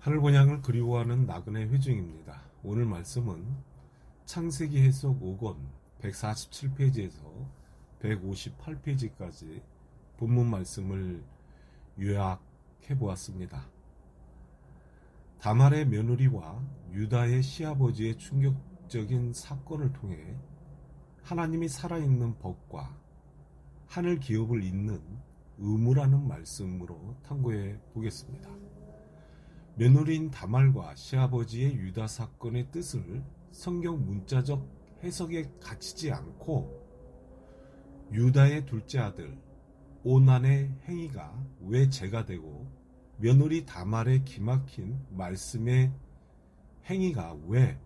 하늘번양을 그리워하는 나그네 회중입니다. 오늘 말씀은 창세기 해석 5권 147페이지에서 158페이지까지 본문 말씀을 요약해 보았습니다. 다말의 며느리와 유다의 시아버지의 충격적인 사건을 통해 하나님이 살아있는 법과 하늘 기업을 잇는 의무라는 말씀으로 탐구해 보겠습니다. 며느리인 다말과 시아버지의 유다 사건의 뜻을 성경 문자적 해석에 갇히지 않고 유다의 둘째 아들 오난의 행위가 왜 죄가 되고 며느리 다말의 기막힌 말씀의 행위가 왜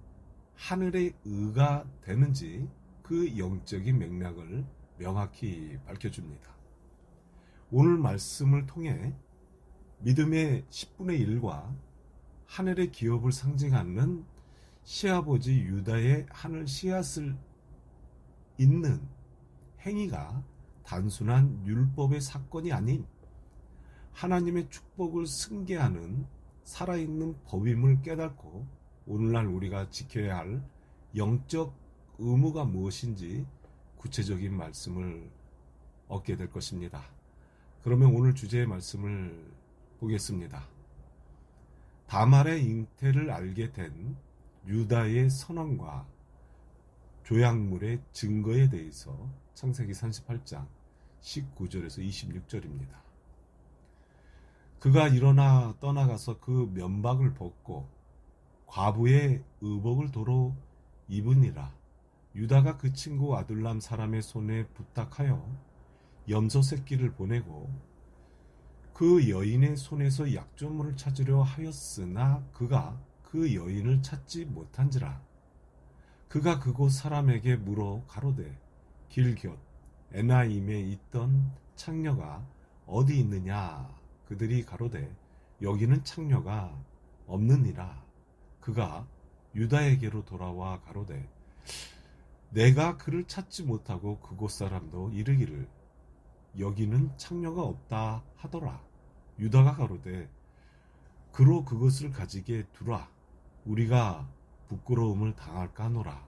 하늘의 의가 되는지 그 영적인 맥락을 명확히 밝혀줍니다. 오늘 말씀을 통해 믿음의 10분의 1과 하늘의 기업을 상징하는 시아버지 유다의 하늘 씨앗을 잇는 행위가 단순한 율법의 사건이 아닌 하나님의 축복을 승계하는 살아있는 법임을 깨닫고 오늘날 우리가 지켜야 할 영적 의무가 무엇인지 구체적인 말씀을 얻게 될 것입니다. 그러면 오늘 주제의 말씀을 보겠습니다. 다말의 잉태를 알게 된 유다의 선언과 조약물의 증거에 대해서 창세기 38장 19절에서 26절입니다. 그가 일어나 떠나가서 그 면박을 벗고 과부의 의복을 도로 입으니라. 유다가 그 친구 아둘람 사람의 손에 부탁하여 염소 새끼를 보내고 그 여인의 손에서 약조물을 찾으려 하였으나 그가 그 여인을 찾지 못한지라. 그가 그곳 사람에게 물어 가로되 길곁 에나임에 있던 창녀가 어디 있느냐. 그들이 가로되 여기는 창녀가 없느니라. 그가 유다에게로 돌아와 가로되 내가 그를 찾지 못하고 그곳 사람도 이르기를 여기는 창녀가 없다 하더라. 유다가 가로되 그로 그것을 가지게 두라. 우리가 부끄러움을 당할까 하노라.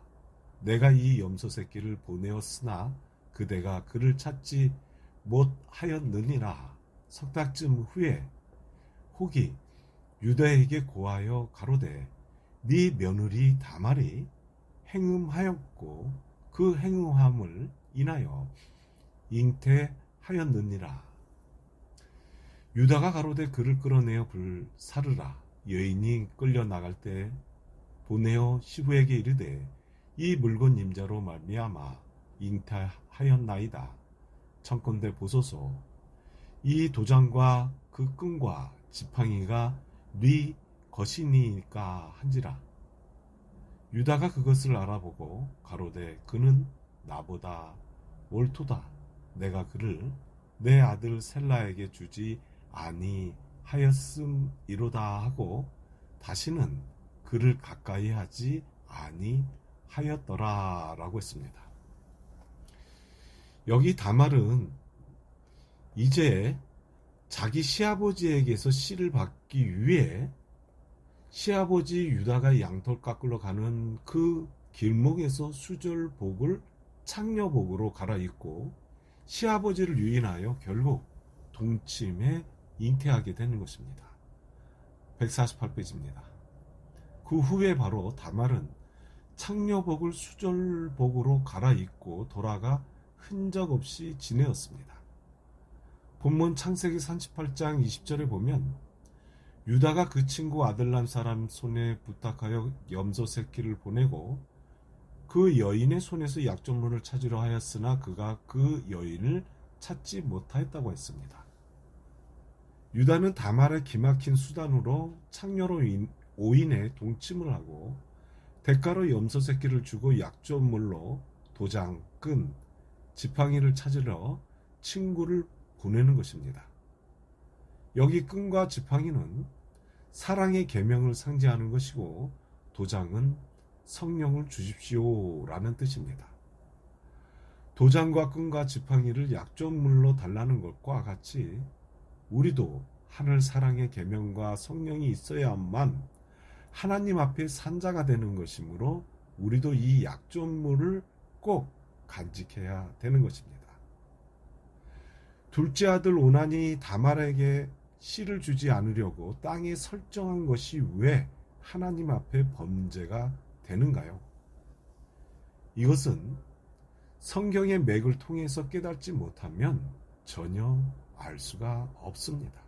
내가 이 염소 새끼를 보내었으나 그대가 그를 찾지 못하였느니라. 석 달쯤 후에 혹이 유다에게 고하여 가로되 네 며느리 다말이 행음하였고 그 행음함을 인하여 잉태하였느니라. 유다가 가로되 그를 끌어내어 불사르라. 여인이 끌려 나갈 때 보내어 시부에게 이르되 이 물건 임자로 말미암아 잉태하였나이다. 청컨대 보소서. 이 도장과 그 끈과 지팡이가 네 것이니까 한지라. 유다가 그것을 알아보고 가로되 그는 나보다 옳도다. 내가 그를 내 아들 셀라에게 주지 아니하였음이로다 하고 다시는 그를 가까이 하지 아니하였더라 라고 했습니다. 여기 다말은 이제 자기 시아버지에게서 씨를 받기 위해 시아버지 유다가 양털 깎으러 가는 그 길목에서 수절복을 창녀복으로 갈아입고 시아버지를 유인하여 결국 동침에 잉태하게 되는 것입니다. 148페이지입니다. 그 후에 바로 다말은 창녀복을 수절복으로 갈아입고 돌아가 흔적 없이 지내었습니다. 본문 창세기 38장 20절에 보면 유다가 그 친구 아들람 사람 손에 부탁하여 염소 새끼를 보내고 그 여인의 손에서 약조물을 찾으려 하였으나 그가 그 여인을 찾지 못하였다고 했습니다. 유다는 다말의 기막힌 수단으로 창녀로 오인에 동침을 하고 대가로 염소 새끼를 주고 약조물로 도장, 끈, 지팡이를 찾으러 친구를 보내는 것입니다. 여기 끈과 지팡이는 사랑의 계명을 상징하는 것이고 도장은 성령을 주십시오 라는 뜻입니다. 도장과 끈과 지팡이를 약조물로 달라는 것과 같이 우리도 하늘 사랑의 계명과 성령이 있어야만 하나님 앞에 산자가 되는 것이므로 우리도 이 약조물을 꼭 간직해야 되는 것입니다. 둘째 아들 오난이 다말에게 씨를 주지 않으려고 땅에 설정한 것이 왜 하나님 앞에 범죄가 되는가요? 이것은 성경의 맥을 통해서 깨닫지 못하면 전혀 알 수가 없습니다.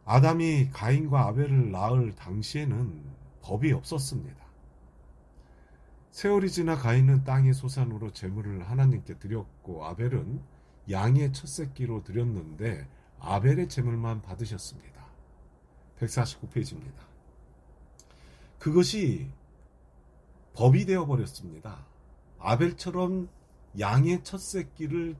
아담이 가인과 아벨을 낳을 당시에는 법이 없었습니다. 세월이 지나 가인은 땅의 소산으로 제물을 하나님께 드렸고 아벨은 양의 첫 새끼로 드렸는데 아벨의 제물만 받으셨습니다. 149페이지입니다. 그것이 법이 되어버렸습니다. 아벨처럼 양의 첫 새끼를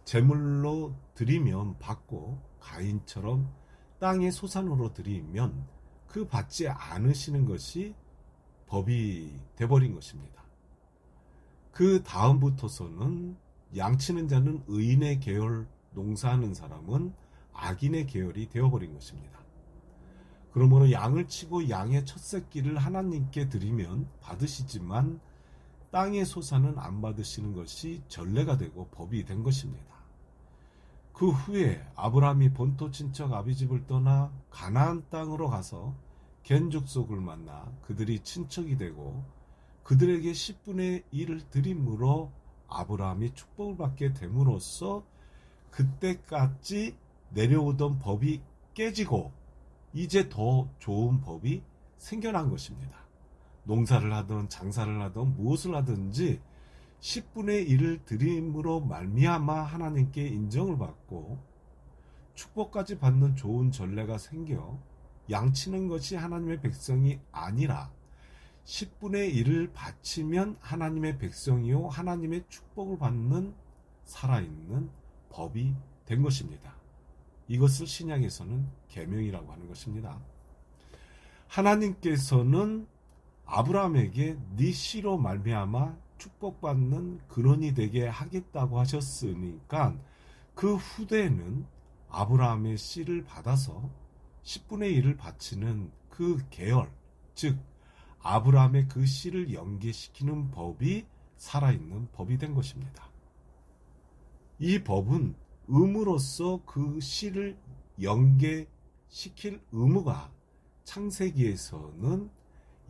제물로 드리면 받고 가인처럼 땅의 소산으로 드리면 그 받지 않으시는 것이 법이 되어버린 것입니다. 그 다음부터서는 양치는 자는 의인의 계열, 농사하는 사람은 악인의 계열이 되어버린 것입니다. 그러므로 양을 치고 양의 첫 새끼를 하나님께 드리면 받으시지만 땅의 소산은 안 받으시는 것이 전례가 되고 법이 된 것입니다. 그 후에 아브라함이 본토 친척 아비집을 떠나 가나안 땅으로 가서 겐 족속을 만나 그들이 친척이 되고 그들에게 10분의 1을 드림으로 아브라함이 축복을 받게 됨으로써 그때까지 내려오던 법이 깨지고 이제 더 좋은 법이 생겨난 것입니다. 농사를 하든 장사를 하든 무엇을 하든지 10분의 1을 드림으로 말미암아 하나님께 인정을 받고 축복까지 받는 좋은 전례가 생겨 양치는 것이 하나님의 백성이 아니라 10분의 1을 바치면 하나님의 백성이요 하나님의 축복을 받는 살아있는 법이 된 것입니다. 이것을 신약에서는 계명이라고 하는 것입니다. 하나님께서는 아브라함에게 네 씨로 말미암아 축복받는 근원이 되게 하겠다고 하셨으니까 그 후대에는 아브라함의 씨를 받아서 10분의 1을 바치는 그 계열, 즉 아브라함의 그 씨를 연계시키는 법이 살아있는 법이 된 것입니다. 이 법은 의무로서 그 씨를 연계시킬 의무가 창세기에서는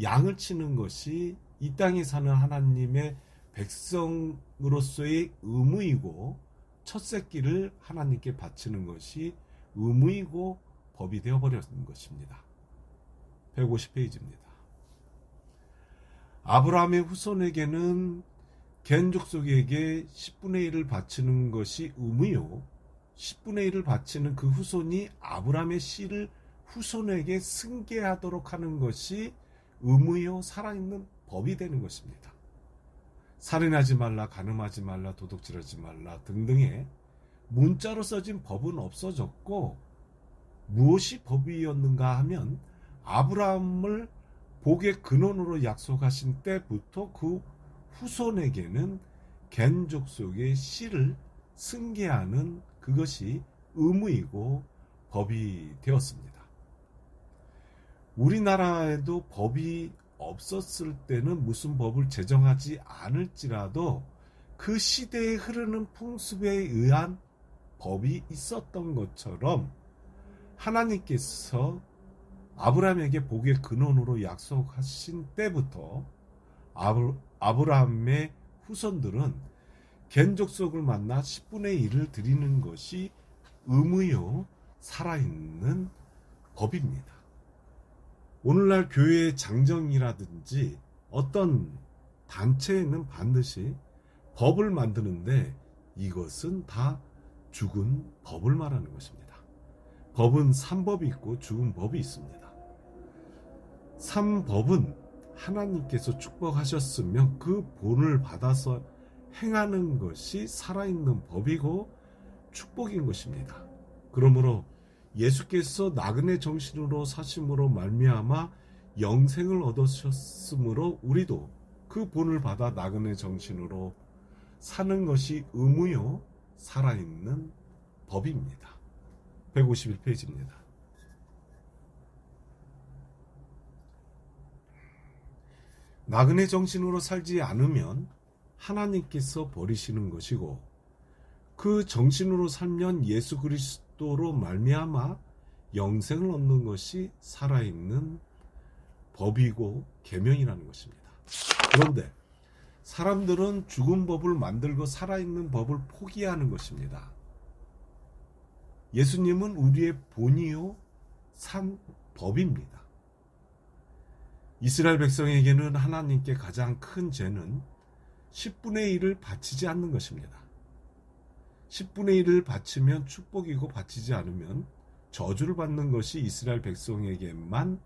양을 치는 것이 이 땅에 사는 하나님의 백성으로서의 의무이고 첫 새끼를 하나님께 바치는 것이 의무이고 법이 되어버렸는 것입니다. 150페이지입니다. 아브라함의 후손에게는 겐 족속에게 10분의 1을 바치는 것이 의무요 10분의 1을 바치는 그 후손이 아브라함의 씨를 후손에게 승계하도록 하는 것이 의무요 살아있는 법이 되는 것입니다. 살인하지 말라, 간음하지 말라, 도둑질하지 말라 등등의 문자로 써진 법은 없어졌고 무엇이 법이었는가 하면 아브라함을 복의 근원으로 약속하신 때부터 그 후손에게는 겐 족속의 씨를 승계하는 그것이 의무이고 법이 되었습니다. 우리나라에도 법이 없었을 때는 무슨 법을 제정하지 않을지라도 그 시대에 흐르는 풍습에 의한 법이 있었던 것처럼 하나님께서 아브라함에게 복의 근원으로 약속하신 때부터 아브라함의 후손들은 겐 족속을 만나 10분의 1을 드리는 것이 의무요 살아있는 법입니다. 오늘날 교회의 장정이라든지 어떤 단체에는 반드시 법을 만드는데 이것은 다 죽은 법을 말하는 것입니다. 법은 삼법이 있고 죽은 법이 있습니다. 삼법은 하나님께서 축복하셨으면 그 본을 받아서 행하는 것이 살아있는 법이고 축복인 것입니다. 그러므로 예수께서 나그네 정신으로 사심으로 말미암아 영생을 얻으셨으므로 우리도 그 본을 받아 나그네 정신으로 사는 것이 의무요 살아있는 법입니다. 151페이지입니다. 나그네 정신으로 살지 않으면 하나님께서 버리시는 것이고, 그 정신으로 살면 예수 그리스도로 말미암아 영생을 얻는 것이 살아있는 법이고 계명이라는 것입니다. 그런데 사람들은 죽은 법을 만들고 살아있는 법을 포기하는 것입니다. 예수님은 우리의 본이요 산 법입니다. 이스라엘 백성에게는 하나님께 가장 큰 죄는 10분의 1을 바치지 않는 것입니다. 10분의 1을 바치면 축복이고 바치지 않으면 저주를 받는 것이 이스라엘 백성에게만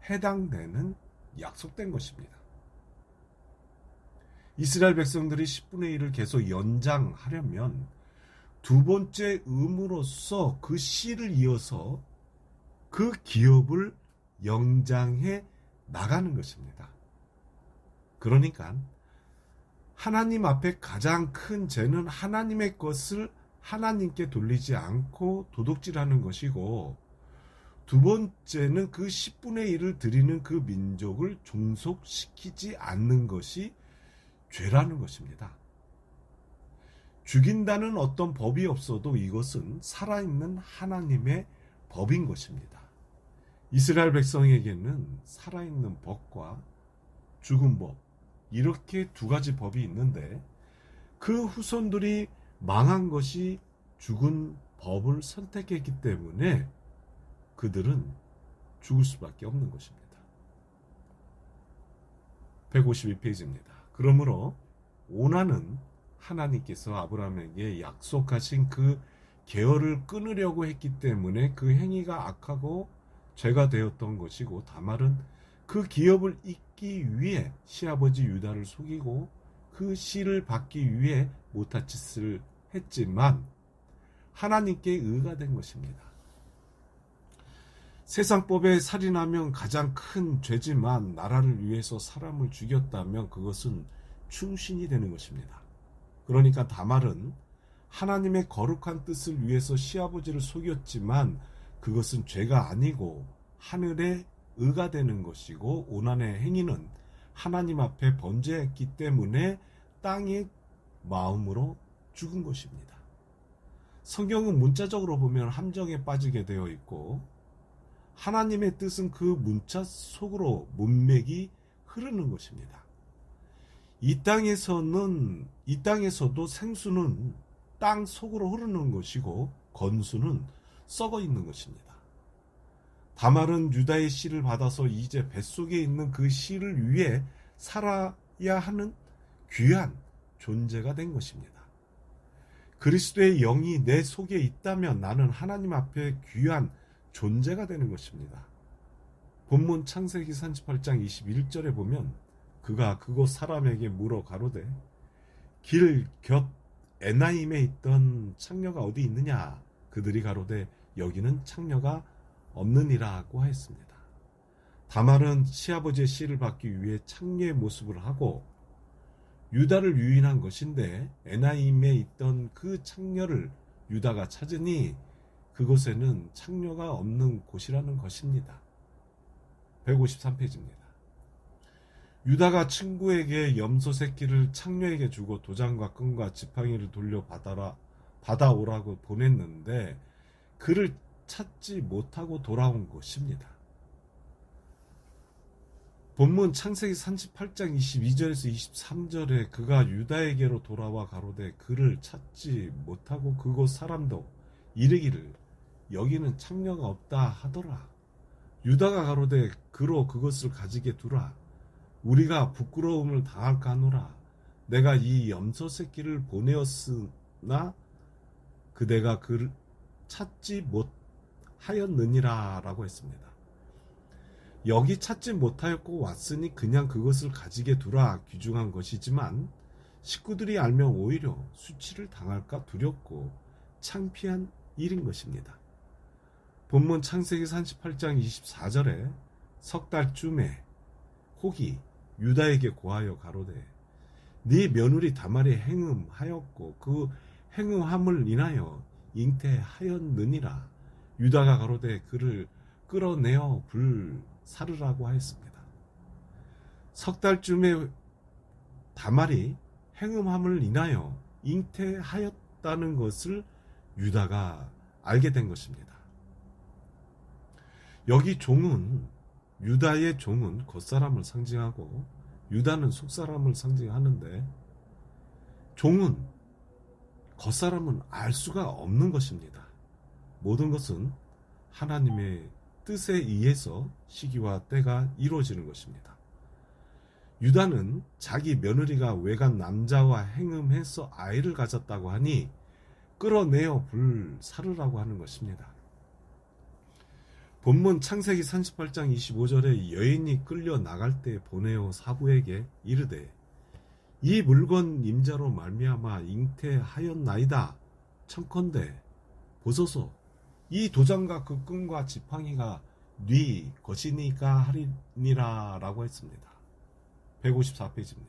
해당되는 약속된 것입니다. 이스라엘 백성들이 10분의 1을 계속 연장하려면 두 번째 음으로써 그 씨를 이어서 그 기업을 연장해 나가는 것입니다. 그러니까 하나님 앞에 가장 큰 죄는 하나님의 것을 하나님께 돌리지 않고 도둑질하는 것이고, 두 번째는 그 10분의 1을 드리는 그 민족을 종속시키지 않는 것이 죄라는 것입니다. 죽인다는 어떤 법이 없어도 이것은 살아있는 하나님의 법인 것입니다. 이스라엘 백성에게는 살아있는 법과 죽은 법, 이렇게 두 가지 법이 있는데, 그 후손들이 망한 것이 죽은 법을 선택했기 때문에 그들은 죽을 수밖에 없는 것입니다. 152페이지입니다. 그러므로 오나는 하나님께서 아브라함에게 약속하신 그 계열을 끊으려고 했기 때문에 그 행위가 악하고 죄가 되었던 것이고, 다말은 그 기업을 잇기 위해 시아버지 유다를 속이고 그 씨를 받기 위해 못할 짓을 했지만 하나님께 의가 된 것입니다. 세상법에 살인하면 가장 큰 죄지만 나라를 위해서 사람을 죽였다면 그것은 충신이 되는 것입니다. 그러니까 다말은 하나님의 거룩한 뜻을 위해서 시아버지를 속였지만 그것은 죄가 아니고 하늘의 의가 되는 것이고, 오난의 행위는 하나님 앞에 범죄했기 때문에 땅의 마음으로 죽은 것입니다. 성경은 문자적으로 보면 함정에 빠지게 되어 있고, 하나님의 뜻은 그 문자 속으로 문맥이 흐르는 것입니다. 이 땅에서도 생수는 땅 속으로 흐르는 것이고 건수는 썩어 있는 것입니다. 다말은 유다의 씨를 받아서 이제 뱃속에 있는 그 씨를 위해 살아야 하는 귀한 존재가 된 것입니다. 그리스도의 영이 내 속에 있다면 나는 하나님 앞에 귀한 존재가 되는 것입니다. 본문 창세기 38장 21절에 보면 그가 그곳 사람에게 물어 가로되 길 곁 에나임에 있던 창녀가 어디 있느냐? 그들이 가로되 여기는 창녀가 없느니라고 하였습니다. 다말은 시아버지의 씨를 받기 위해 창녀의 모습을 하고 유다를 유인한 것인데, 에나임에 있던 그 창녀를 유다가 찾으니 그곳에는 창녀가 없는 곳이라는 것입니다. 153페이지입니다. 유다가 친구에게 염소 새끼를 창녀에게 주고 도장과 끈과 지팡이를 돌려 받아오라고 보냈는데 그를 찾지 못하고 돌아온 것입니다. 본문 창세기 38장 22절에서 23절에 그가 유다에게로 돌아와 가로되 그를 찾지 못하고 그곳 사람도 이르기를 여기는 창녀가 없다 하더라. 유다가 가로되 그로 그것을 가지게 두라. 우리가 부끄러움을 당할까 하노라. 내가 이 염소 새끼를 보내었으나 그대가 그를 찾지 못하였느니라 라고 했습니다. 여기 찾지 못하였고 왔으니 그냥 그것을 가지게 두라 귀중한 것이지만 식구들이 알면 오히려 수치를 당할까 두렵고 창피한 일인 것입니다. 본문 창세기 38장 24절에 석 달쯤에 혹이 유다에게 고하여 가로되 네 며느리 다말이 행음하였고 그 행음함을 인하여 잉태하였느니라. 유다가 가로되 그를 끌어내어 불사르라고 하였습니다. 석 달쯤에 다말이 행음함을 인하여 잉태하였다는 것을 유다가 알게 된 것입니다. 여기 종은, 유다의 종은 겉사람을 상징하고 유다는 속사람을 상징하는데, 종은, 겉사람은 알 수가 없는 것입니다. 모든 것은 하나님의 뜻에 의해서 시기와 때가 이루어지는 것입니다. 유다는 자기 며느리가 외간 남자와 행음해서 아이를 가졌다고 하니 끌어내어 불사르라고 하는 것입니다. 본문 창세기 38장 25절에 여인이 끌려 나갈 때 보내어 사부에게 이르되 이 물건 임자로 말미암아 잉태하였나이다. 청컨대 보소서 이 도장과 그 끈과 지팡이가 네 것이니까 하리니라 라고 했습니다. 154페이지입니다.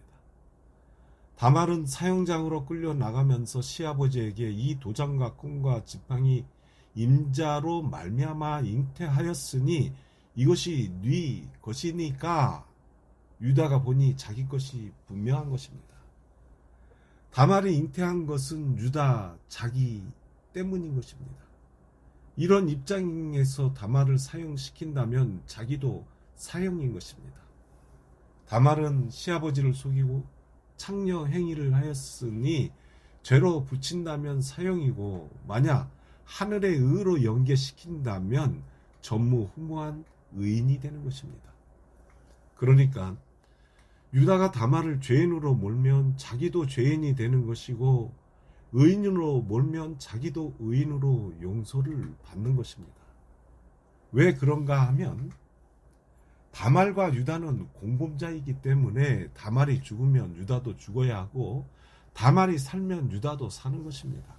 다말은 사형장으로 끌려 나가면서 시아버지에게 이 도장과 끈과 지팡이 임자로 말미암아 잉태하였으니 이것이 네 것이니까, 유다가 보니 자기 것이 분명한 것입니다. 다말이 잉태한 것은 유다 자기 때문인 것입니다. 이런 입장에서 다말을 사형시킨다면 자기도 사형인 것입니다. 다말은 시아버지를 속이고 창녀 행위를 하였으니 죄로 붙인다면 사형이고, 만약 하늘의 의로 연계시킨다면 전무후무한 의인이 되는 것입니다. 그러니까 유다가 다말을 죄인으로 몰면 자기도 죄인이 되는 것이고, 의인으로 몰면 자기도 의인으로 용서를 받는 것입니다. 왜 그런가 하면 다말과 유다는 공범자이기 때문에 다말이 죽으면 유다도 죽어야 하고, 다말이 살면 유다도 사는 것입니다.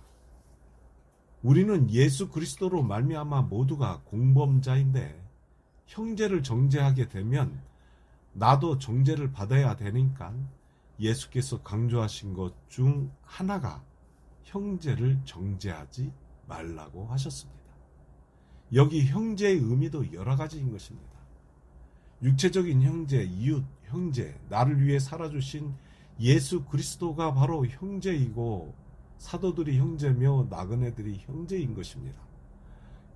우리는 예수 그리스도로 말미암아 모두가 공범자인데, 형제를 정죄하게 되면 나도 정죄를 받아야 되니까 예수께서 강조하신 것 중 하나가 형제를 정죄하지 말라고 하셨습니다. 여기 형제의 의미도 여러 가지인 것입니다. 육체적인 형제, 이웃 형제, 나를 위해 살아주신 예수 그리스도가 바로 형제이고, 사도들이 형제며 나그네들이 형제인 것입니다.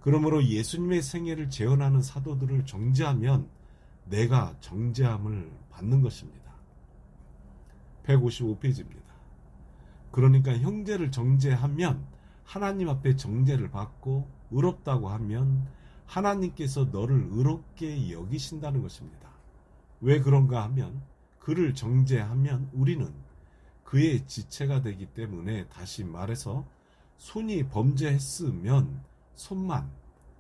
그러므로 예수님의 생애를 재현하는 사도들을 정죄하면 내가 정죄함을 받는 것입니다. 155페이지입니다. 그러니까 형제를 정죄하면 하나님 앞에 정죄를 받고, 의롭다고 하면 하나님께서 너를 의롭게 여기신다는 것입니다. 왜 그런가 하면 그를 정죄하면 우리는 그의 지체가 되기 때문에, 다시 말해서 손이 범죄했으면 손만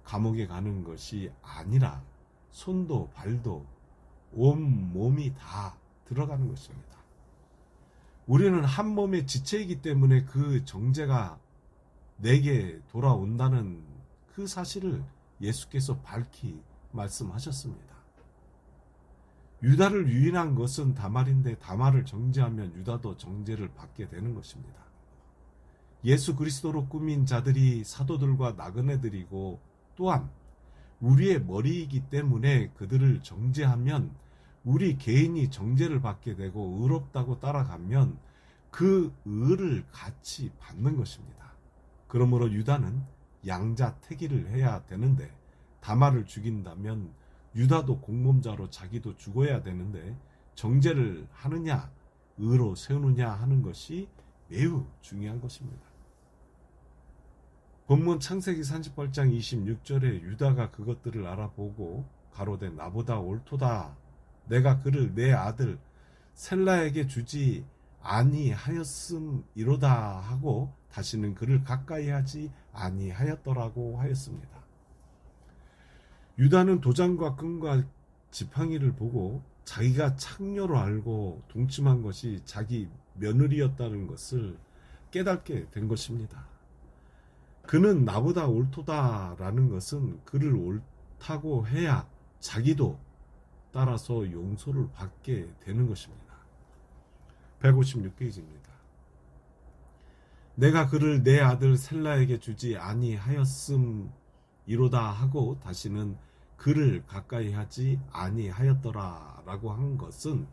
감옥에 가는 것이 아니라 손도 발도 온 몸이 다 들어가는 것입니다. 우리는 한 몸의 지체이기 때문에 그 정죄가 내게 돌아온다는 그 사실을 예수께서 밝히 말씀하셨습니다. 유다를 유인한 것은 다말인데, 다말을 정죄하면 유다도 정죄를 받게 되는 것입니다. 예수 그리스도로 꾸민 자들이 사도들과 나그네들이고, 또한 우리의 머리이기 때문에 그들을 정죄하면 우리 개인이 정죄를 받게 되고, 의롭다고 따라가면 그 의를 같이 받는 것입니다. 그러므로 유다는 양자택일을 해야 되는데, 다말을 죽인다면 유다도 공범자로 자기도 죽어야 되는데, 정죄를 하느냐 의로 세우느냐 하는 것이 매우 중요한 것입니다. 본문 창세기 38장 26절에 유다가 그것들을 알아보고 가로되 나보다 옳도다. 내가 그를 내 아들 셀라에게 주지 아니하였음이로다 하고 다시는 그를 가까이 하지 아니하였더라고 하였습니다. 유다는 도장과 끈과 지팡이를 보고 자기가 창녀로 알고 동침한 것이 자기 며느리였다는 것을 깨닫게 된 것입니다. 그는 나보다 옳도다라는 것은 그를 옳다고 해야 자기도 따라서 용서를 받게 되는 것입니다. 156페이지입니다. 내가 그를 내 아들 셀라에게 주지 아니하였음이로다 이로다 하고 다시는 그를 가까이 하지 아니하였더라 라고 한 것은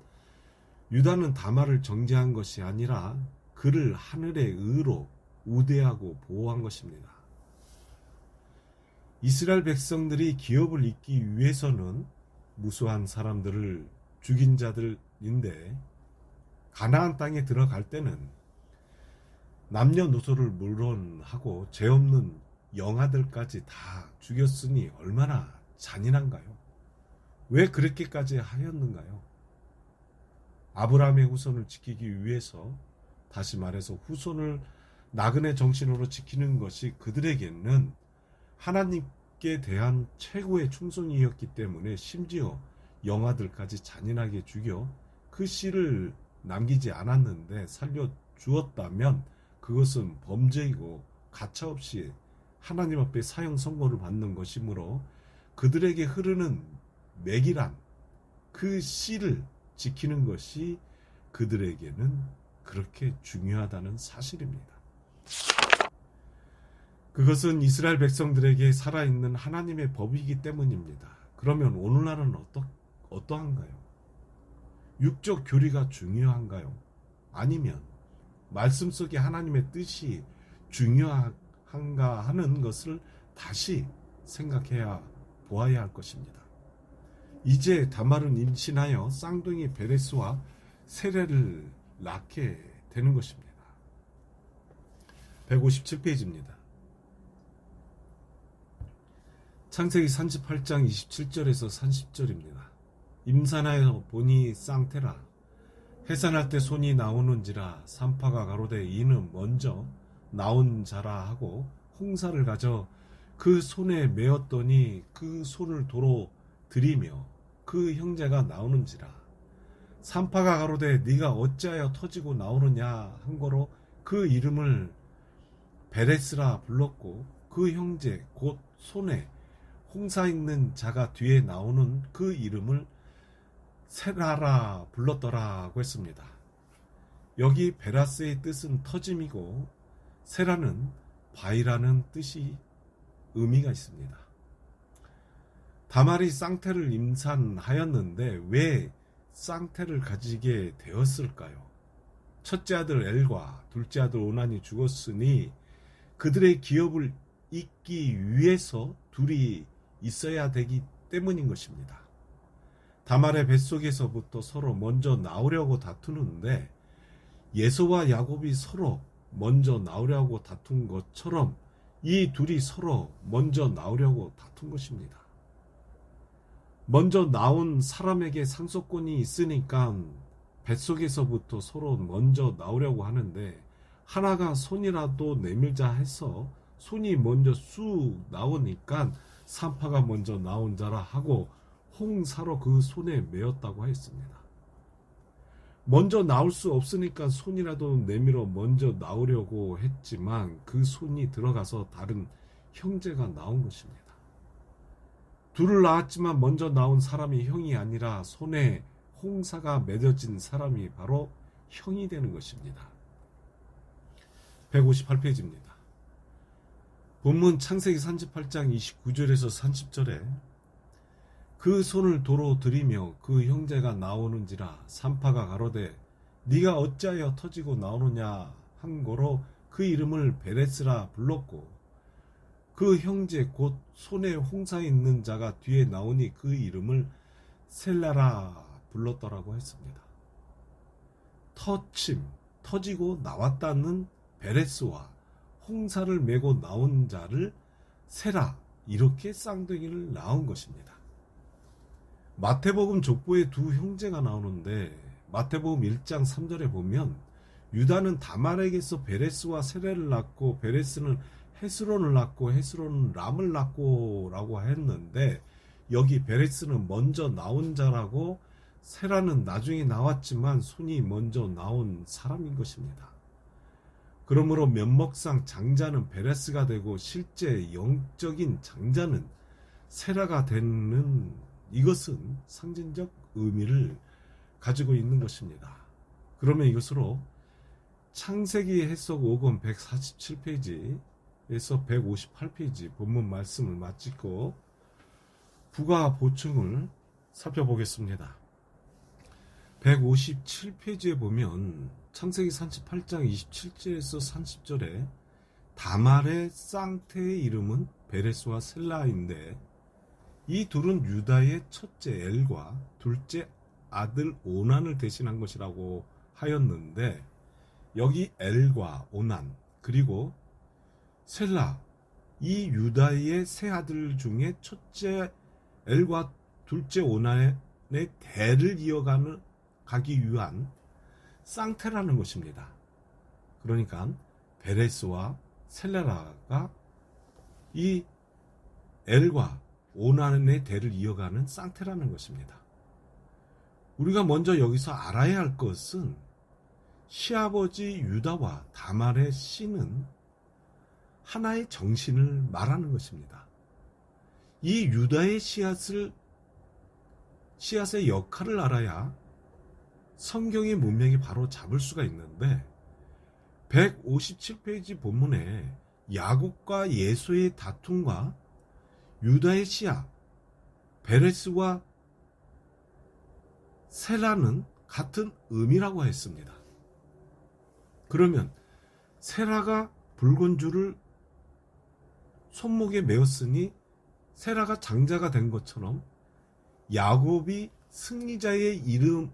유다는 다말을 정죄한 것이 아니라 그를 하늘의 의로 우대하고 보호한 것입니다. 이스라엘 백성들이 기업을 잇기 위해서는 무수한 사람들을 죽인 자들인데 가나안 땅에 들어갈 때는 남녀노소를 물론하고 죄 없는 영아들까지 다 죽였으니 얼마나 잔인한가요? 왜 그렇게까지 하였는가요? 아브라함의 후손을 지키기 위해서, 다시 말해서 후손을 나그네 정신으로 지키는 것이 그들에게는 하나님께 대한 최고의 충성이었기 때문에 심지어 영아들까지 잔인하게 죽여 그 씨를 남기지 않았는데 살려 주었다면 그것은 범죄이고 가차없이 하나님 앞에 사형 선고를 받는 것이므로 그들에게 흐르는 맥이란 그 씨를 지키는 것이 그들에게는 그렇게 중요하다는 사실입니다. 그것은 이스라엘 백성들에게 살아있는 하나님의 법이기 때문입니다. 그러면 오늘날은 어떠한가요? 육적 교리가 중요한가요? 아니면 말씀 속에 하나님의 뜻이 중요한가 하는 것을 다시 생각해야 보아야 할 것입니다. 이제 다말은 임신하여 쌍둥이 베레스와 세레를 낳게 되는 것입니다. 157페이지입니다. 창세기 38장 27절에서 30절입니다. 임산하여 보니 쌍테라 해산할 때 손이 나오는지라 산파가 가로되 이는 먼저 나온 자라 하고 홍사를 가져 그 손에 메었더니 그 손을 도로 들이며 그 형제가 나오는지라 산파가 가로되 네가 어찌하여 터지고 나오느냐 한 거로 그 이름을 베레스라 불렀고 그 형제 곧 손에 홍사 있는 자가 뒤에 나오는 그 이름을 세라라 불렀더라고 했습니다. 여기 베라스의 뜻은 터짐이고 세라는 바위라는 뜻이 의미가 있습니다. 다말이 쌍태를 임산하였는데 왜 쌍태를 가지게 되었을까요? 첫째 아들 엘과 둘째 아들 오난이 죽었으니 그들의 기업을 잇기 위해서 둘이 있어야 되기 때문인 것입니다. 다말의 뱃속에서부터 서로 먼저 나오려고 다투는데 예서와 야곱이 서로 먼저 나오려고 다툰 것처럼 이 둘이 서로 먼저 나오려고 다툰 것입니다. 먼저 나온 사람에게 상속권이 있으니까 뱃속에서부터 서로 먼저 나오려고 하는데 하나가 손이라도 내밀자 해서 손이 먼저 쑥 나오니까 산파가 먼저 나온 자라 하고 홍사로 그 손에 메었다고 하였습니다. 먼저 나올 수 없으니까 손이라도 내밀어 먼저 나오려고 했지만 그 손이 들어가서 다른 형제가 나온 것입니다. 둘을 낳았지만 먼저 나온 사람이 형이 아니라 손에 홍사가 맺어진 사람이 바로 형이 되는 것입니다. 158페이지입니다. 본문 창세기 38장 29절에서 30절에 그 손을 도로 들이며 그 형제가 나오는지라 산파가 가로되 네가 어찌하여 터지고 나오느냐 한 거로 그 이름을 베레스라 불렀고 그 형제 곧 손에 홍사 있는 자가 뒤에 나오니 그 이름을 셀라라 불렀더라고 했습니다. 터지고 나왔다는 베레스와 홍사를 메고 나온 자를 세라 이렇게 쌍둥이를 낳은 것입니다. 마태복음 족보에 두 형제가 나오는데 마태복음 1장 3절에 보면 유다는 다말에게서 베레스와 세레를 낳고 베레스는 헤스론을 낳고 헤스론은 람을 낳고 라고 했는데 여기 베레스는 먼저 나온 자라고 세라는 나중에 나왔지만 손이 먼저 나온 사람인 것입니다. 그러므로 면목상 장자는 베레스가 되고 실제 영적인 장자는 세라가 되는 이것은 상징적 의미를 가지고 있는 것입니다. 그러면 이것으로 창세기 해석 5권 147페이지 158페이지 본문 말씀을 마치고 부가 보충을 살펴보겠습니다. 157페이지에 보면 창세기 38장 27절에서 30절에 다말의 쌍태의 이름은 베레스와 셀라인데 이 둘은 유다의 첫째 엘과 둘째 아들 오난을 대신한 것이라고 하였는데, 여기 엘과 오난 그리고 셀라, 이 유다의 세 아들 중에 첫째 엘과 둘째 오난의 대를 가기 위한 쌍태라는 것입니다. 그러니까 베레스와 셀라가 이 엘과 오난의 대를 이어가는 쌍태라는 것입니다. 우리가 먼저 여기서 알아야 할 것은 시아버지 유다와 다말의 씨는 하나의 정신을 말하는 것입니다. 이 유다의 씨앗의 역할을 알아야 성경의 문맥이 바로 잡을 수가 있는데, 157페이지 본문에 야곱과 예수의 다툼과 유다의 씨앗 베레스와 셀라는 같은 의미라고 했습니다. 그러면 셀라가 붉은 줄을 손목에 메었으니 셀라가 장자가 된 것처럼 야곱이 승리자의 이름을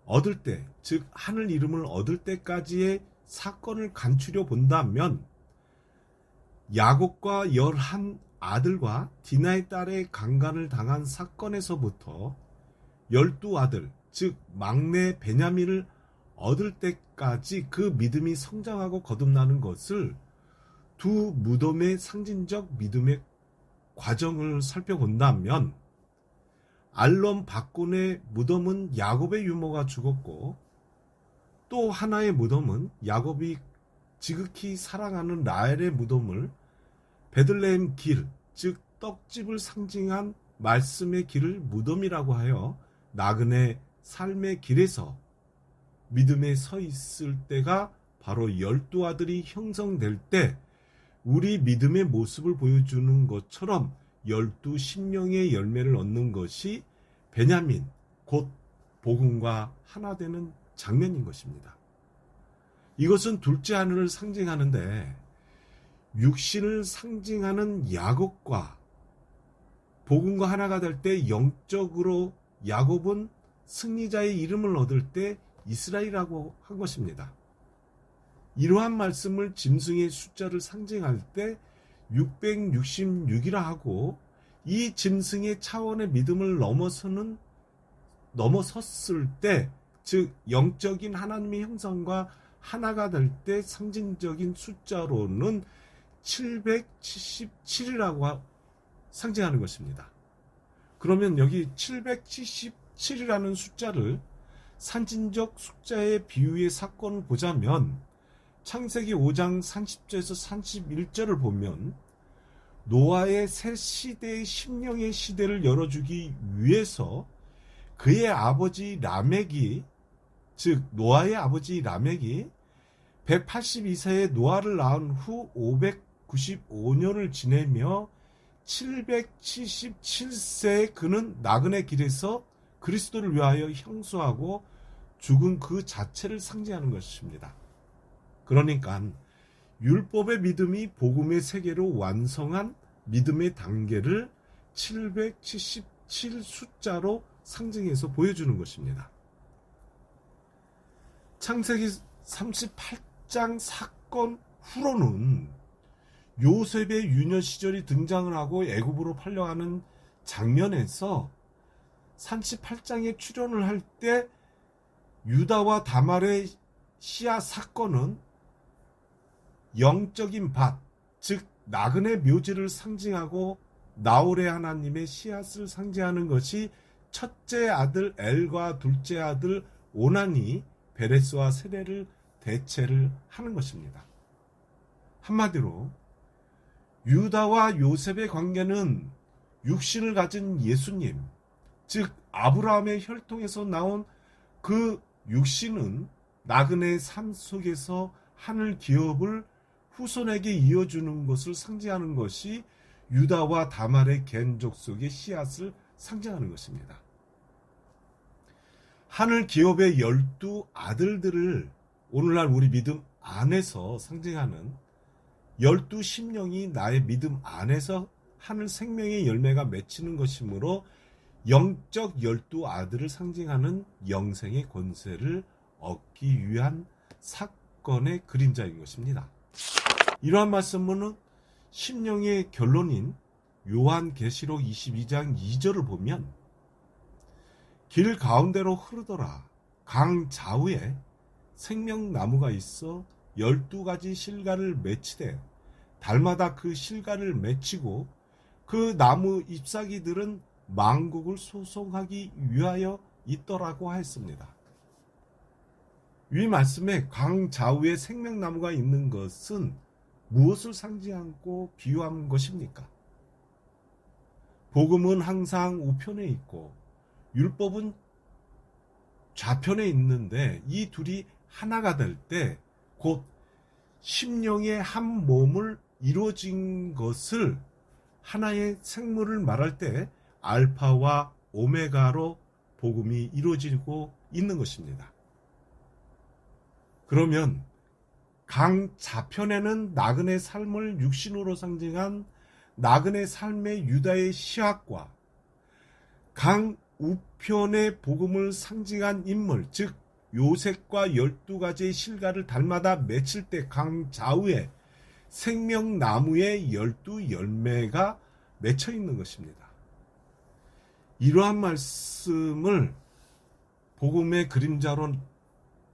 얻을 때, 즉 하늘 이름을 얻을 때까지의 사건을 간추려 본다면 야곱과 11 아들과 디나의 딸의 강간을 당한 사건에서부터 12아들, 즉 막내 베냐민을 얻을 때까지 그 믿음이 성장하고 거듭나는 것을 두 무덤의 상징적 믿음의 과정을 살펴본다면, 알론 박곤의 무덤은 야곱의 유모가 죽었고, 또 하나의 무덤은 야곱이 지극히 사랑하는 라헬의 무덤을 베들레헴 길, 즉 떡집을 상징한 말씀의 길을 무덤이라고 하여 나그네 삶의 길에서 믿음에 서 있을 때가 바로 12아들이 형성될 때 우리 믿음의 모습을 보여주는 것처럼 12 심령의 열매를 얻는 것이 베냐민, 곧 복음과 하나 되는 장면인 것입니다. 이것은 둘째 하늘을 상징하는데, 육신을 상징하는 야곱과 복음과 하나가 될 때 영적으로 야곱은 승리자의 이름을 얻을 때 이스라엘이라고 한 것입니다. 이러한 말씀을 짐승의 숫자를 상징할 때 666이라 하고, 이 짐승의 차원의 믿음을 넘어섰을 때, 즉 영적인 하나님의 형상과 하나가 될 때 상징적인 숫자로는 777이라고 상징하는 것입니다. 그러면 여기 777이라는 숫자를 상징적 숫자의 비유의 사건을 보자면, 창세기 5장 30절에서 31절을 보면 노아의 새 시대의 심령의 시대를 열어주기 위해서 그의 아버지 라멕이, 즉 노아의 아버지 라멕이 182세에 노아를 낳은 후 595년을 지내며 777세에 그는 나그네 길에서 그리스도를 위하여 형수하고 죽은 그 자체를 상징하는 것입니다. 그러니까 율법의 믿음이 복음의 세계로 완성한 믿음의 단계를 777 숫자로 상징해서 보여주는 것입니다. 창세기 38장 사건 후로는 요셉의 유년 시절이 등장을 하고 애굽으로 팔려가는 장면에서 38장에 출연을 할 때 유다와 다말의 씨앗 사건은 영적인 밭, 즉 나그네 묘지를 상징하고 나홀의 하나님의 씨앗을 상징하는 것이 첫째 아들 엘과 둘째 아들 오난이 베레스와 세레를 대체를 하는 것입니다. 한마디로 유다와 요셉의 관계는 육신을 가진 예수님, 즉 아브라함의 혈통에서 나온 그 육신은 나그네의 삶 속에서 하늘 기업을 후손에게 이어주는 것을 상징하는 것이 유다와 다말의 겐족 속의 씨앗을 상징하는 것입니다. 하늘 기업의 12아들들을 오늘날 우리 믿음 안에서 상징하는 12심령이 나의 믿음 안에서 하늘 생명의 열매가 맺히는 것이므로 영적 12아들을 상징하는 영생의 권세를 얻기 위한 사건의 그림자인 것입니다. 이러한 말씀은 심령의 결론인 요한계시록 22장 2절을 보면 길 가운데로 흐르더라 강 좌우에 생명나무가 있어 12가지 실과를 맺히되 달마다 그 실과를 맺히고 그 나무 잎사귀들은 만국을 소송하기 위하여 있더라고 하였습니다. 이 말씀에 강 좌우에 생명나무가 있는 것은 무엇을 상징하고 비유한 것입니까? 복음은 항상 우편에 있고 율법은 좌편에 있는데 이 둘이 하나가 될 때 곧 심령의 한 몸을 이루어진 것을 하나의 생물을 말할 때 알파와 오메가로 복음이 이루어지고 있는 것입니다. 그러면 강 좌편에는 나그네 삶을 육신으로 상징한 나그네 삶의 유다의 시학과 강 우편의 복음을 상징한 인물, 즉 요셉과 12가지의 실과를 달마다 맺힐 때 강 좌우에 생명나무의 12열매가 맺혀 있는 것입니다. 이러한 말씀을 복음의 그림자로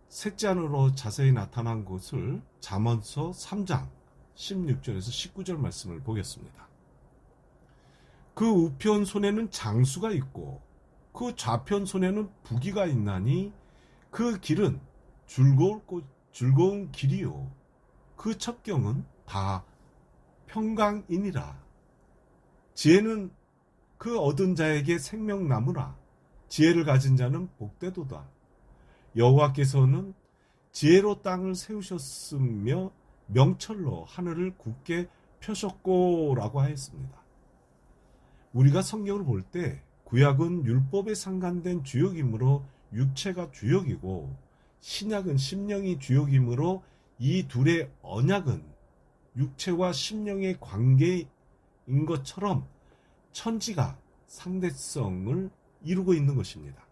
셋째 안으로 자세히 나타난 것을 잠언서 3장 16절에서 19절 말씀을 보겠습니다. 그 우편 손에는 장수가 있고 그 좌편 손에는 부귀가 있나니 그 길은 즐거운 길이요 그 첩경은 다 평강이니라. 지혜는 그 얻은 자에게 생명나무라. 지혜를 가진 자는 복되도다. 여호와께서는 지혜로 땅을 세우셨으며 명철로 하늘을 굳게 펴셨고라고 하였습니다. 우리가 성경을 볼 때 구약은 율법에 상관된 주역이므로 육체가 주역이고 신약은 심령이 주역이므로 이 둘의 언약은 육체와 심령의 관계인 것처럼 천지가 상대성을 이루고 있는 것입니다.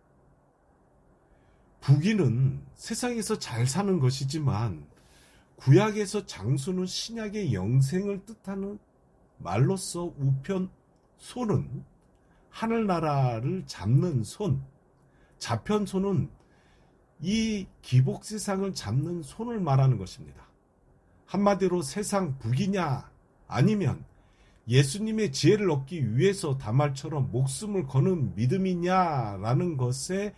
부귀는 세상에서 잘 사는 것이지만 구약에서 장수는 신약의 영생을 뜻하는 말로서 우편 손은 하늘나라를 잡는 손, 좌편 손은 이 기복 세상을 잡는 손을 말하는 것입니다. 한마디로 세상 부귀냐 아니면 예수님의 지혜를 얻기 위해서 다말처럼 목숨을 거는 믿음이냐라는 것에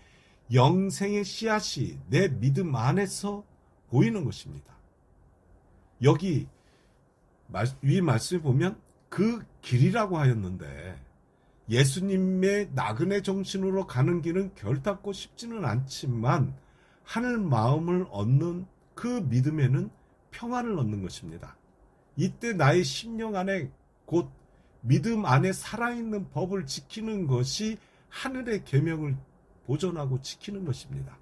영생의 씨앗이 내 믿음 안에서 보이는 것입니다. 여기 위 말씀에 보면 그 길이라고 하였는데 예수님의 나그네 정신으로 가는 길은 결단코 쉽지는 않지만 하늘 마음을 얻는 그 믿음에는 평안을 얻는 것입니다. 이때 나의 심령 안에 곧 믿음 안에 살아있는 법을 지키는 것이 하늘의 계명을 보존하고 지키는 것입니다.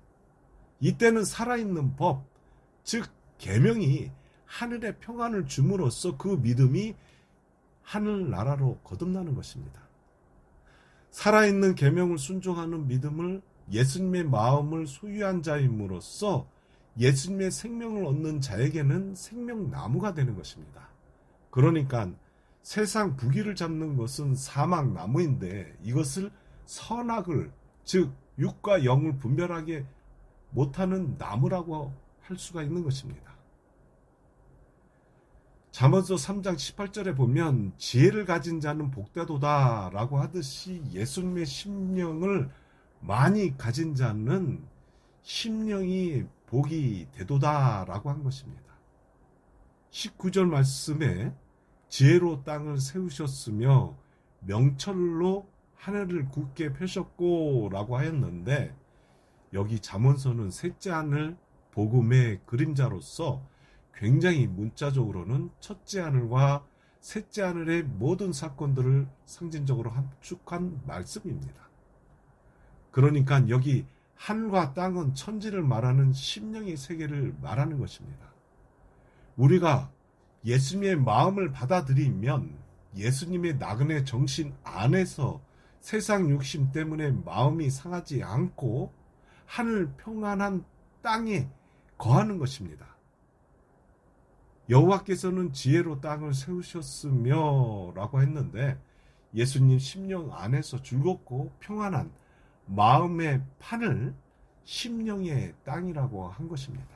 이때는 살아있는 법, 즉 계명이 하늘의 평안을 줌으로써 그 믿음이 하늘나라로 거듭나는 것입니다. 살아있는 계명을 순종하는 믿음을 예수님의 마음을 소유한 자임으로써 예수님의 생명을 얻는 자에게는 생명나무가 되는 것입니다. 그러니까 세상 부귀를 잡는 것은 사막나무인데 이것을 선악을 즉 육과 영을 분별하게 못하는 나무라고 할 수가 있는 것입니다. 잠언서 3장 18절에 보면 지혜를 가진 자는 복되도다 라고 하듯이 예수님의 심령을 많이 가진 자는 심령이 복이 되도다 라고 한 것입니다. 19절 말씀에 지혜로 땅을 세우셨으며 명철로 하늘을 굳게 펴셨고 라고 하였는데 여기 잠언서는 셋째 안을 복음의 그림자로서 굉장히 문자적으로는 첫째 하늘과 셋째 하늘의 모든 사건들을 상징적으로 함축한 말씀입니다. 그러니까 여기 하늘과 땅은 천지를 말하는 심령의 세계를 말하는 것입니다. 우리가 예수님의 마음을 받아들이면 예수님의 나그네 정신 안에서 세상 욕심 때문에 마음이 상하지 않고 하늘 평안한 땅에 거하는 것입니다. 여호와께서는 지혜로 땅을 세우셨으며 라고 했는데 예수님 심령 안에서 즐겁고 평안한 마음의 판을 심령의 땅이라고 한 것입니다.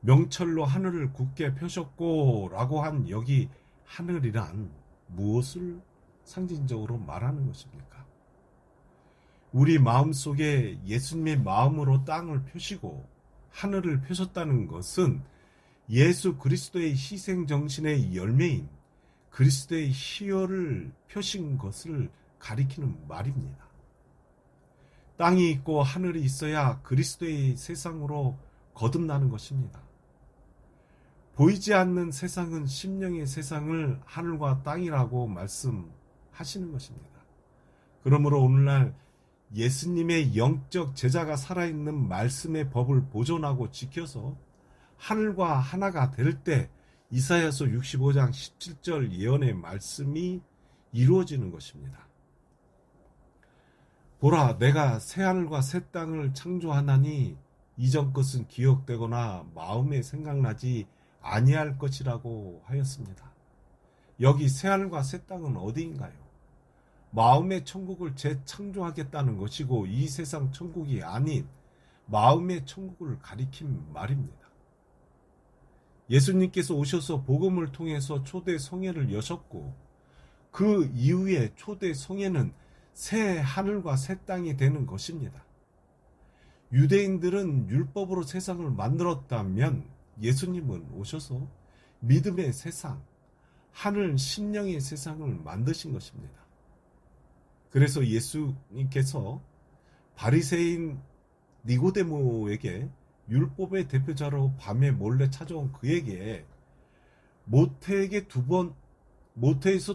명철로 하늘을 굳게 펴셨고 라고 한 여기 하늘이란 무엇을 상징적으로 말하는 것입니까? 우리 마음속에 예수님의 마음으로 땅을 펴시고 하늘을 펴셨다는 것은 예수 그리스도의 희생정신의 열매인 그리스도의 희열을 펴신 것을 가리키는 말입니다. 땅이 있고 하늘이 있어야 그리스도의 세상으로 거듭나는 것입니다. 보이지 않는 세상은 심령의 세상을 하늘과 땅이라고 말씀하시는 것입니다. 그러므로 오늘날 예수님의 영적 제자가 살아있는 말씀의 법을 보존하고 지켜서 하늘과 하나가 될 때 이사야서 65장 17절 예언의 말씀이 이루어지는 것입니다. 보라, 내가 새 하늘과 새 땅을 창조하나니 이전 것은 기억되거나 마음에 생각나지 아니할 것이라고 하였습니다. 여기 새 하늘과 새 땅은 어디인가요? 마음의 천국을 재창조하겠다는 것이고 이 세상 천국이 아닌 마음의 천국을 가리킨 말입니다. 예수님께서 오셔서 복음을 통해서 초대 성회를 여셨고 그 이후에 초대 성회는 새 하늘과 새 땅이 되는 것입니다. 유대인들은 율법으로 세상을 만들었다면 예수님은 오셔서 믿음의 세상, 하늘 심령의 세상을 만드신 것입니다. 그래서 예수님께서 바리새인 니고데모에게 율법의 대표자로 밤에 몰래 찾아온 그에게 모태에서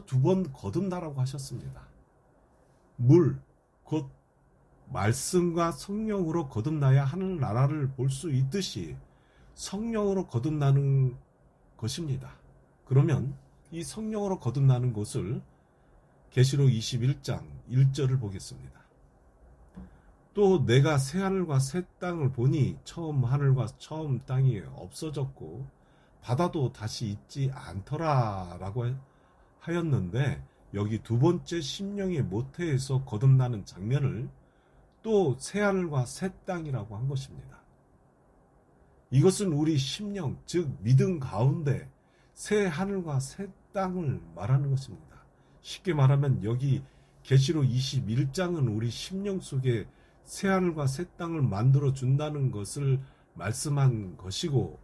두 번 거듭나라고 하셨습니다. 물, 곧 말씀과 성령으로 거듭나야 하늘나라를 볼 수 있듯이 성령으로 거듭나는 것입니다. 그러면 이 성령으로 거듭나는 것을 계시록 21장 1절을 보겠습니다. 또 내가 새 하늘과 새 땅을 보니 처음 하늘과 처음 땅이 없어졌고 바다도 다시 있지 않더라 라고 하였는데 여기 두 번째 심령의 모태에서 거듭나는 장면을 또 새 하늘과 새 땅이라고 한 것입니다. 이것은 우리 심령, 즉 믿음 가운데 새 하늘과 새 땅을 말하는 것입니다. 쉽게 말하면 여기 계시록 21장은 우리 심령 속에 새 하늘과 새 땅을 만들어 준다는 것을 말씀한 것이고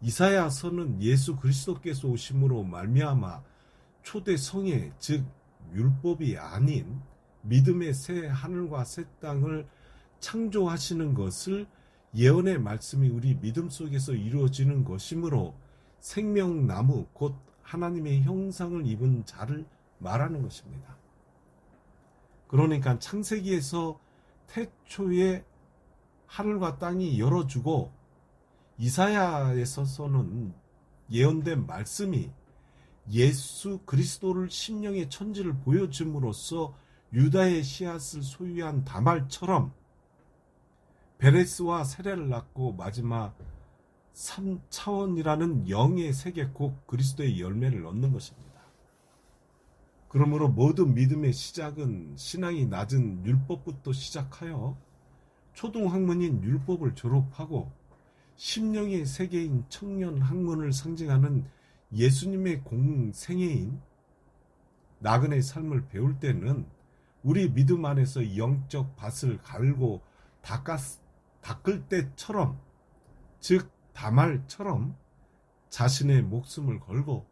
이사야서는 예수 그리스도께서 오심으로 말미암아 초대 성회, 즉 율법이 아닌 믿음의 새 하늘과 새 땅을 창조하시는 것을 예언의 말씀이 우리 믿음 속에서 이루어지는 것이므로 생명나무 곧 하나님의 형상을 입은 자를 말하는 것입니다. 그러니까 창세기에서 태초에 하늘과 땅이 열어주고 이사야에서는 예언된 말씀이 예수 그리스도를 심령의 천지를 보여줌으로써 유다의 씨앗을 소유한 다말처럼 베레스와 세레를 낳고 마지막 3차원이라는 영의 세계 곧 그리스도의 열매를 얻는 것입니다. 그러므로 모든 믿음의 시작은 신앙이 낮은 율법부터 시작하여 초등학문인 율법을 졸업하고 심령의 세계인 청년 학문을 상징하는 예수님의 공생애인 나그네 삶을 배울 때는 우리 믿음 안에서 영적 밭을 갈고 닦을 때처럼, 즉 다말처럼 자신의 목숨을 걸고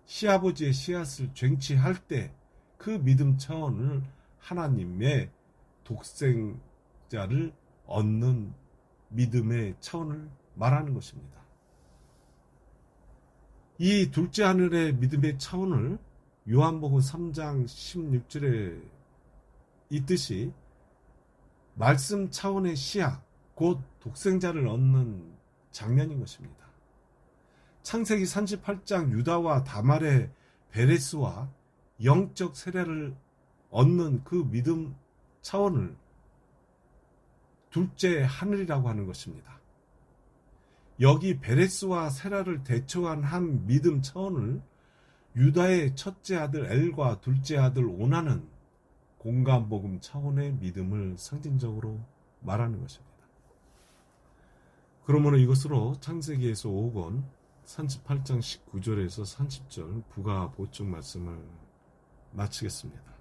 시아버지의 씨앗을 쟁취할 때 그 믿음 차원을 하나님의 독생자를 얻는 믿음의 차원을 말하는 것입니다. 이 둘째 하늘의 믿음의 차원을 요한복음 3장 16절에 있듯이 말씀 차원의 시야, 곧 독생자를 얻는 장면인 것입니다. 창세기 38장 유다와 다말의 베레스와 영적 세례를 얻는 그 믿음 차원을 둘째 하늘이라고 하는 것입니다. 여기 베레스와 세라를 대처한 한 믿음 차원을 유다의 첫째 아들 엘과 둘째 아들 오나는 공간복음 차원의 믿음을 상징적으로 말하는 것입니다. 그러므로 이것으로 창세기에서 5권 38장 19절에서 30절 부가 보충 말씀을 마치겠습니다.